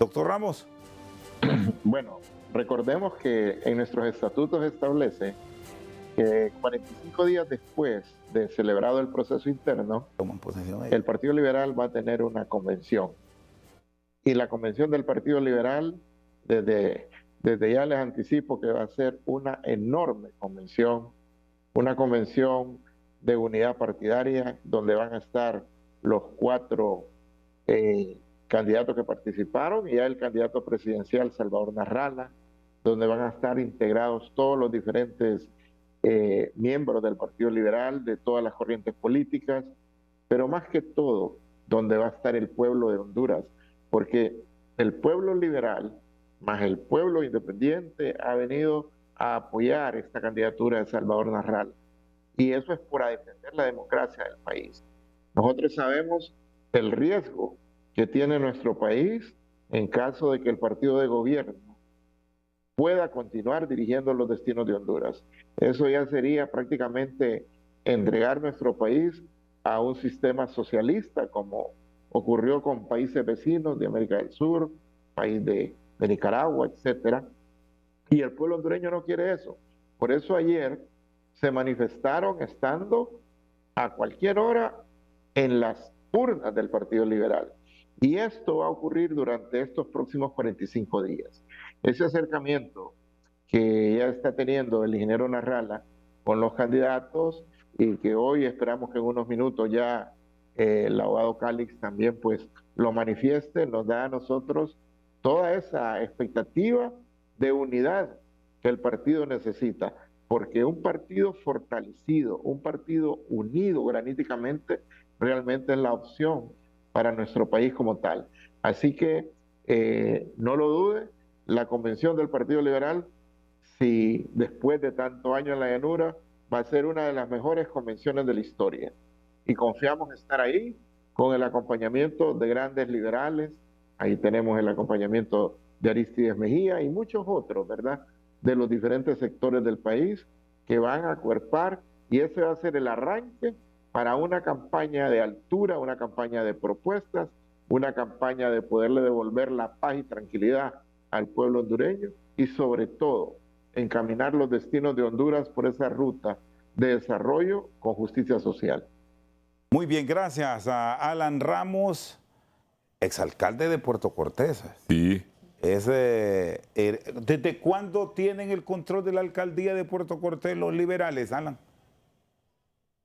A: Doctor Ramos.
D: Bueno, recordemos que en nuestros estatutos establece que 45 días después de celebrado el proceso interno, el Partido Liberal va a tener una convención. Y la convención del Partido Liberal, desde ya les anticipo que va a ser una enorme convención, una convención de unidad partidaria, donde van a estar los 4 candidatos que participaron y ya el candidato presidencial Salvador Narrala, donde van a estar integrados todos los diferentes miembros del Partido Liberal, de todas las corrientes políticas, pero más que todo, donde va a estar el pueblo de Honduras, porque el pueblo liberal más el pueblo independiente ha venido a apoyar esta candidatura de Salvador Narrala, y eso es por defender la democracia del país. Nosotros sabemos el riesgo que tiene nuestro país en caso de que el partido de gobierno pueda continuar dirigiendo los destinos de Honduras. Eso ya sería prácticamente entregar nuestro país a un sistema socialista como ocurrió con países vecinos de América del Sur, país de Nicaragua, etcétera. Y el pueblo hondureño no quiere eso. Por eso ayer se manifestaron estando a cualquier hora en las urnas del Partido Liberal. Y esto va a ocurrir durante estos próximos 45 días. Ese acercamiento que ya está teniendo el ingeniero Narrala con los candidatos y que hoy esperamos que en unos minutos ya el abogado Calix también pues lo manifieste, nos da a nosotros toda esa expectativa de unidad que el partido necesita, porque un partido fortalecido, un partido unido graníticamente, realmente es la opción para nuestro país como tal. Así que no lo dude, la convención del Partido Liberal, si después de tantos años en la llanura, va a ser una de las mejores convenciones de la historia. Y confiamos estar ahí con el acompañamiento de grandes liberales. Ahí tenemos el acompañamiento de Arístides Mejía y muchos otros, ¿verdad?, de los diferentes sectores del país que van a acuerpar, y ese va a ser el arranque para una campaña de altura, una campaña de propuestas, una campaña de poderle devolver la paz y tranquilidad al pueblo hondureño y sobre todo encaminar los destinos de Honduras por esa ruta de desarrollo con justicia social.
A: Muy bien, gracias a Alan Ramos, exalcalde de Puerto Cortés.
C: Sí.
A: ¿Desde cuándo tienen el control de la alcaldía de Puerto Cortés los liberales, Alan?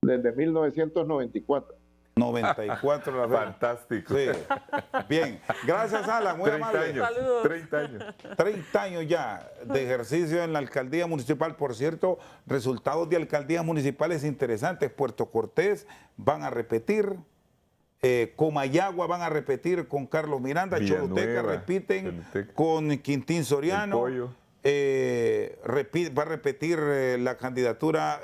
D: Desde 1994.
A: 94, la verdad.
C: Fantástico.
A: Sí. Bien, gracias, Alan, muy
C: 30
A: amable.
C: años,
B: Saludos.
C: 30 años.
A: 30 años ya de ejercicio en la alcaldía municipal. Por cierto, resultados de alcaldías municipales interesantes. Puerto Cortés van a repetir, Comayagua van a repetir con Carlos Miranda, Choluteca repiten con Quintín Soriano, va a repetir la candidatura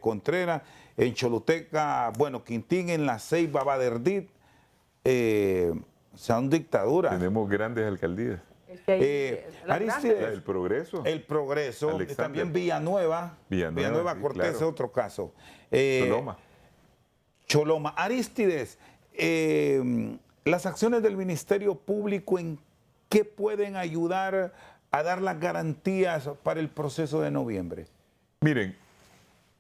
A: Contreras. En Choluteca, bueno, Quintín, en La Ceiba, Baderdit, son dictaduras.
C: Tenemos grandes alcaldías.
A: Arístides,
C: El Progreso.
A: El Progreso,
C: Alexander.
A: También Villanueva
C: Villanueva,
A: Cortés,
C: claro.
A: otro caso.
C: Choloma.
A: Arístides, las acciones del Ministerio Público, ¿en qué pueden ayudar a dar las garantías para el proceso de noviembre?
C: Miren,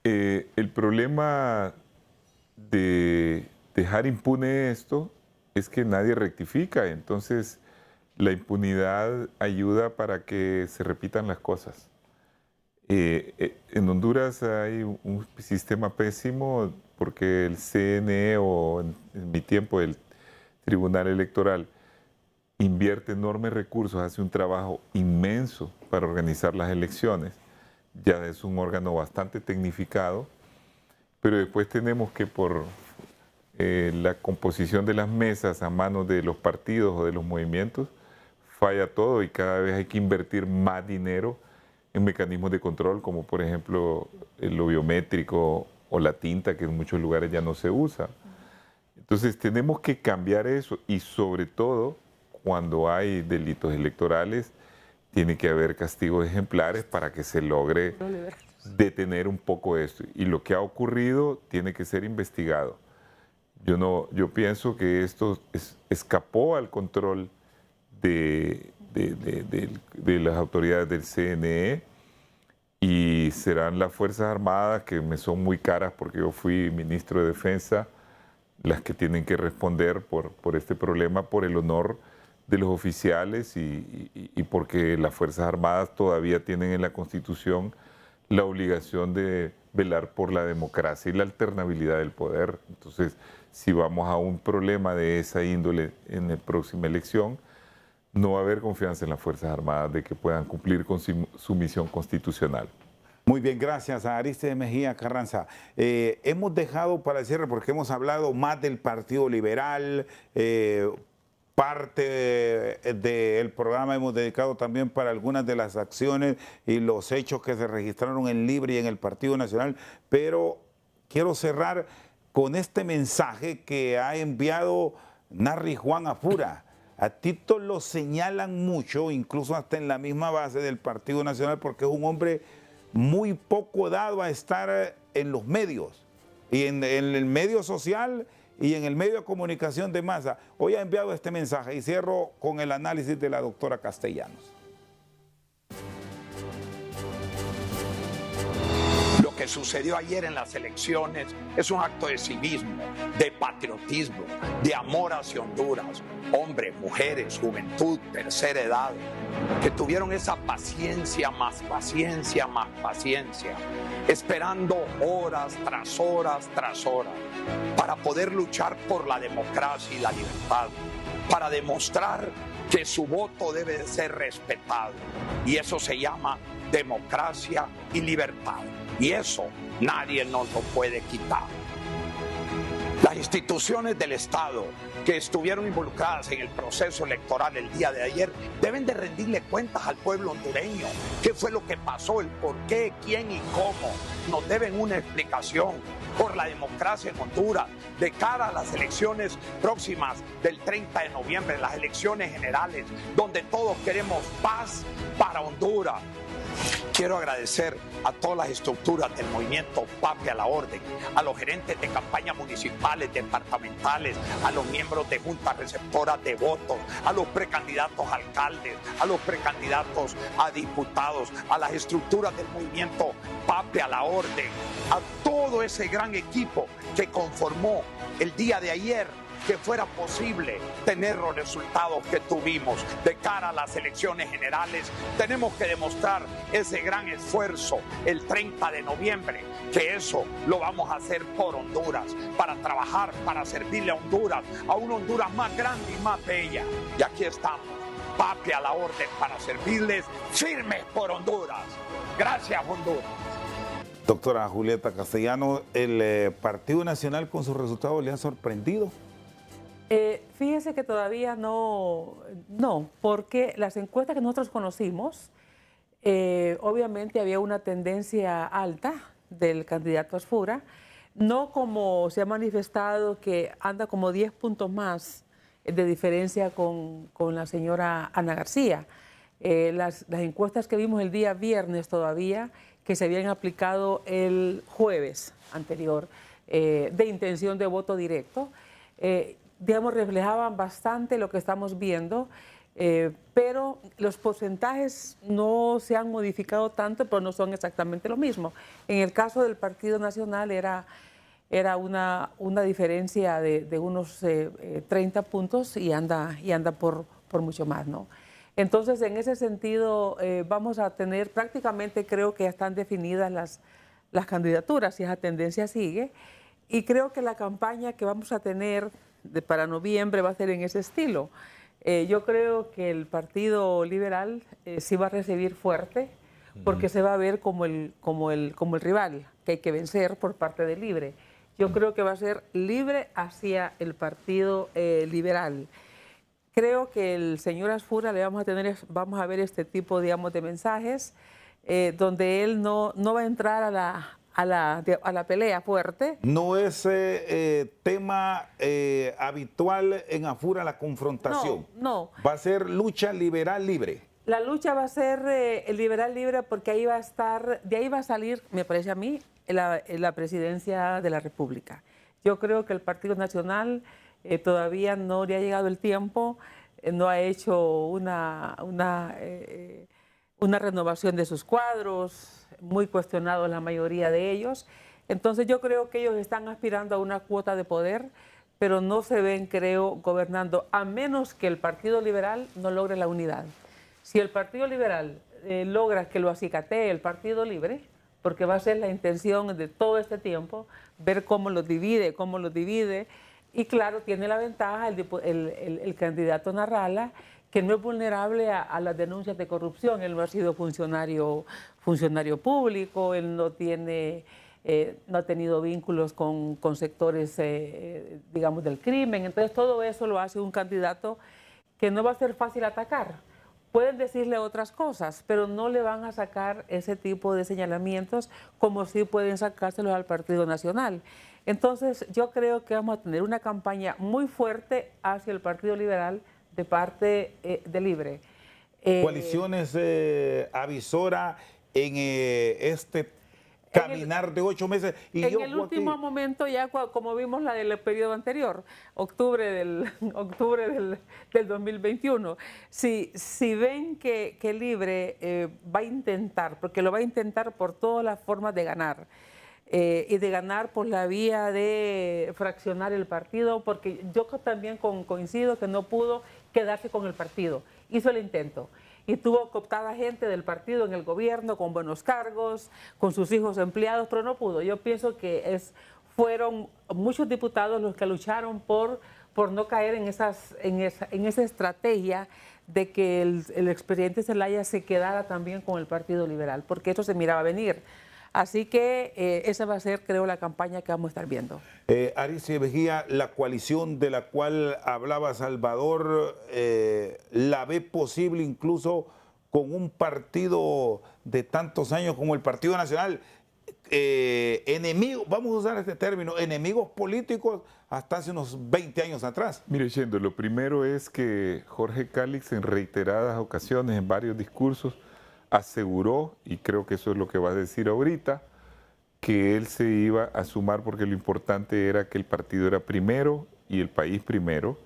C: el problema de dejar impune esto es que nadie rectifica, entonces la impunidad ayuda para que se repitan las cosas. En Honduras hay un sistema pésimo porque el CNE, o en mi tiempo el Tribunal Electoral, invierte enormes recursos, hace un trabajo inmenso para organizar las elecciones. Ya es un órgano bastante tecnificado, pero después tenemos que por la composición de las mesas a manos de los partidos o de los movimientos, falla todo y cada vez hay que invertir más dinero en mecanismos de control, como por ejemplo lo biométrico o la tinta, que en muchos lugares ya no se usa. Entonces tenemos que cambiar eso, y sobre todo cuando hay delitos electorales, tiene que haber castigos ejemplares para que se logre detener un poco esto. Y lo que ha ocurrido tiene que ser investigado. Yo pienso que esto escapó al control de las autoridades del CNE, y serán las Fuerzas Armadas, que me son muy caras porque yo fui ministro de Defensa, las que tienen que responder por este problema, por el honor de los oficiales y porque las Fuerzas Armadas todavía tienen en la Constitución la obligación de velar por la democracia y la alternabilidad del poder. Entonces, si vamos a un problema de esa índole en la próxima elección, no va a haber confianza en las Fuerzas Armadas de que puedan cumplir con su misión constitucional.
A: Muy bien, gracias a Arístides Mejía Carranza. Hemos dejado para el cierre, porque hemos hablado más del Partido Liberal, parte del programa hemos dedicado también para algunas de las acciones y los hechos que se registraron en Libre y en el Partido Nacional, pero quiero cerrar con este mensaje que ha enviado Narri Juan Apura. A Tito lo señalan mucho, incluso hasta en la misma base del Partido Nacional, porque es un hombre muy poco dado a estar en los medios. y en el medio social y en el medio de comunicación de masa. Hoy ha enviado este mensaje y cierro con el análisis de la doctora Castellanos.
H: Lo que sucedió ayer en las elecciones es un acto de civismo, de patriotismo, de amor hacia Honduras. Hombres, mujeres, juventud, tercera edad, que tuvieron esa paciencia, más paciencia, más paciencia, esperando horas tras horas tras horas, para poder luchar por la democracia y la libertad, para demostrar que su voto debe de ser respetado. Y eso se llama democracia y libertad. Y eso nadie nos lo puede quitar. Las instituciones del Estado que estuvieron involucradas en el proceso electoral el día de ayer deben de rendirle cuentas al pueblo hondureño. ¿Qué fue lo que pasó? ¿El por qué? ¿Quién y cómo? Nos deben una explicación por la democracia en Honduras de cara a las elecciones próximas del 30 de noviembre, las elecciones generales, donde todos queremos paz para Honduras. Quiero agradecer a todas las estructuras del movimiento Patria a la Orden, a los gerentes de campañas municipales, departamentales, a los miembros de juntas receptoras de votos, a los precandidatos a alcaldes, a los precandidatos a diputados, a las estructuras del movimiento Patria a la Orden, a todo ese gran equipo que conformó el día de ayer que fuera posible tener los resultados que tuvimos de cara a las elecciones generales. Tenemos que demostrar ese gran esfuerzo el 30 de noviembre, que eso lo vamos a hacer por Honduras, para trabajar, para servirle a Honduras, a una Honduras más grande y más bella. Y aquí estamos, Patria a la Orden, para servirles, firmes por Honduras. Gracias, Honduras.
A: Doctora Julieta Castellanos, ¿el Partido Nacional con sus resultados le ha sorprendido?
B: Fíjese que todavía no, porque las encuestas que nosotros conocimos, obviamente había una tendencia alta del candidato Asfura, no como se ha manifestado que anda como 10 puntos más de diferencia con la señora Ana García. Las encuestas que vimos el día viernes todavía, que se habían aplicado el jueves anterior, de intención de voto directo, digamos, reflejaban bastante lo que estamos viendo, pero los porcentajes no se han modificado tanto, pero no son exactamente lo mismo. En el caso del Partido Nacional era una diferencia de unos 30 puntos y anda por mucho más, ¿no? Entonces, en ese sentido, vamos a tener prácticamente, creo que ya están definidas las candidaturas, si esa tendencia sigue, y creo que la campaña que vamos a tener para noviembre va a ser en ese estilo. Yo creo que el Partido Liberal sí va a recibir fuerte, porque se va a ver como el rival que hay que vencer por parte de Libre. Yo creo que va a ser Libre hacia el Partido Liberal. Creo que el señor Asfura vamos a ver este tipo, digamos, de mensajes donde él no va a entrar a la pelea fuerte.
A: No es tema habitual en Asfura la confrontación.
B: No.
A: Va a ser lucha liberal libre.
B: La lucha va a ser el liberal libre, porque ahí va a estar, de ahí va a salir, me parece a mí, la presidencia de la República. Yo creo que el Partido Nacional todavía no le ha llegado el tiempo, no ha hecho una renovación de sus cuadros, muy cuestionados la mayoría de ellos. Entonces yo creo que ellos están aspirando a una cuota de poder, pero no se ven, creo, gobernando, a menos que el Partido Liberal no logre la unidad. Si el Partido Liberal logra que lo acicatee el Partido Libre, porque va a ser la intención de todo este tiempo, ver cómo los divide, y claro, tiene la ventaja el candidato Narrala, que no es vulnerable a las denuncias de corrupción. Él no ha sido funcionario público, él no ha tenido vínculos con sectores, digamos, del crimen. Entonces todo eso lo hace un candidato que no va a ser fácil atacar. Pueden decirle otras cosas, pero no le van a sacar ese tipo de señalamientos como sí pueden sacárselos al Partido Nacional. Entonces yo creo que vamos a tener una campaña muy fuerte hacia el Partido Liberal de parte de Libre.
A: ¿Coaliciones avisora en este caminar de 8 meses. Y
B: en el último momento, ya como vimos la del periodo anterior, octubre del 2021, si ven que Libre va a intentar, porque lo va a intentar por todas las formas de ganar, y de ganar por la vía de fraccionar el partido, porque yo también coincido que no pudo quedarse con el partido, hizo el intento. Y tuvo cooptada gente del partido en el gobierno, con buenos cargos, con sus hijos empleados, pero no pudo. Yo pienso que fueron muchos diputados los que lucharon por no caer en esa estrategia de que el expresidente Zelaya se quedara también con el Partido Liberal, porque eso se miraba venir. Así que esa va a ser, creo, la campaña que vamos a estar viendo.
A: Aristy Mejía, la coalición de la cual hablaba Salvador, ¿la ve posible incluso con un partido de tantos años como el Partido Nacional? Enemigos, vamos a usar este término, enemigos políticos hasta hace unos 20 años atrás.
C: Mire, Chendo, lo primero es que Jorge Cálix en reiteradas ocasiones, en varios discursos, aseguró, y creo que eso es lo que va a decir ahorita, que él se iba a sumar porque lo importante era que el partido era primero y el país primero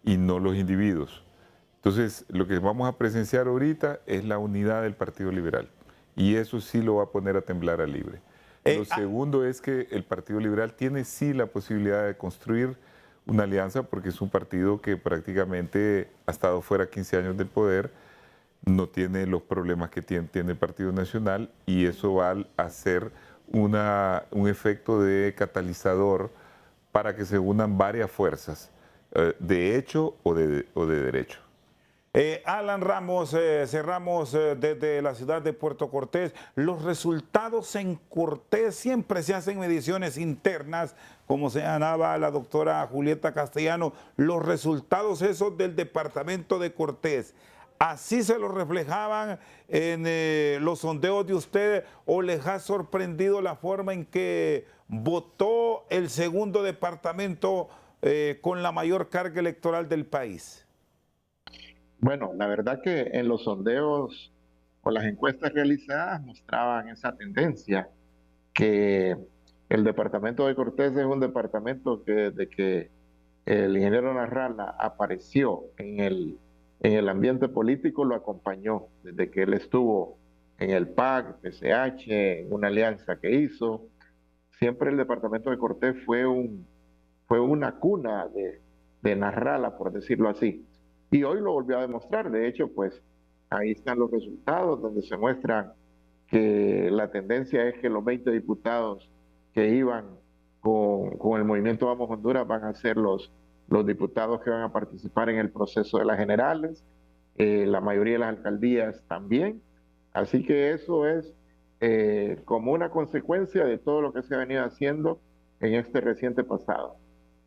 C: y no los individuos. Entonces, lo que vamos a presenciar ahorita es la unidad del Partido Liberal y eso sí lo va a poner a temblar a Libre. Lo segundo es que el Partido Liberal tiene sí la posibilidad de construir una alianza porque es un partido que prácticamente ha estado fuera 15 años del poder, no tiene los problemas que tiene el Partido Nacional y eso va a hacer un efecto de catalizador para que se unan varias fuerzas, de hecho o de derecho.
A: Alan Ramos, cerramos desde la ciudad de Puerto Cortés. Los resultados en Cortés siempre se hacen mediciones internas, como señalaba la doctora Julieta Castellano, los resultados esos del departamento de Cortés. ¿Así se lo reflejaban en los sondeos de ustedes o les ha sorprendido la forma en que votó el segundo departamento con la mayor carga electoral del país?
D: Bueno, la verdad que en los sondeos o las encuestas realizadas mostraban esa tendencia, que el departamento de Cortés es un departamento que desde que el ingeniero Narrala apareció en el ambiente político lo acompañó desde que él estuvo en el PAC, PCH, en una alianza que hizo. Siempre el departamento de Cortés fue una cuna de Narrala, por decirlo así. Y hoy lo volvió a demostrar. De hecho, pues ahí están los resultados donde se muestran que la tendencia es que los 20 diputados que iban con el movimiento Vamos Honduras van a ser los diputados que van a participar en el proceso de las generales, la mayoría de las alcaldías también. Así que eso es como una consecuencia de todo lo que se ha venido haciendo en este reciente pasado.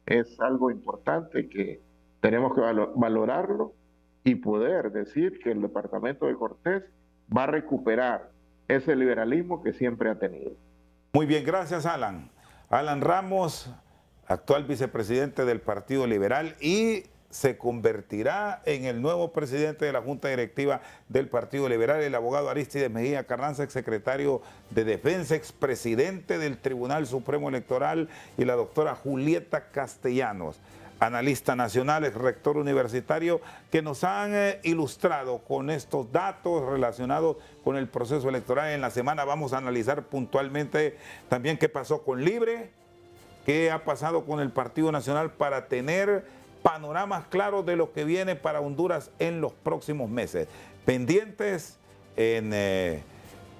D: Es algo importante que tenemos que valorarlo y poder decir que el departamento de Cortés va a recuperar ese liberalismo que siempre ha tenido.
A: Muy bien, gracias Alan. Alan Ramos, actual vicepresidente del Partido Liberal y se convertirá en el nuevo presidente de la Junta Directiva del Partido Liberal, el abogado Arístides Mejía Carranza, exsecretario de Defensa, expresidente del Tribunal Supremo Electoral, y la doctora Julieta Castellanos, analista nacional, ex rector universitario, que nos han ilustrado con estos datos relacionados con el proceso electoral. En la semana vamos a analizar puntualmente también qué pasó con Libre, qué ha pasado con el Partido Nacional para tener panoramas claros de lo que viene para Honduras en los próximos meses. Pendientes en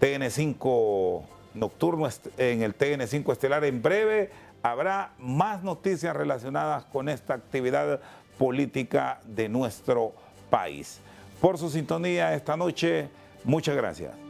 A: TN5 Nocturno, en el TN5 Estelar. En breve habrá más noticias relacionadas con esta actividad política de nuestro país. Por su sintonía esta noche, muchas gracias.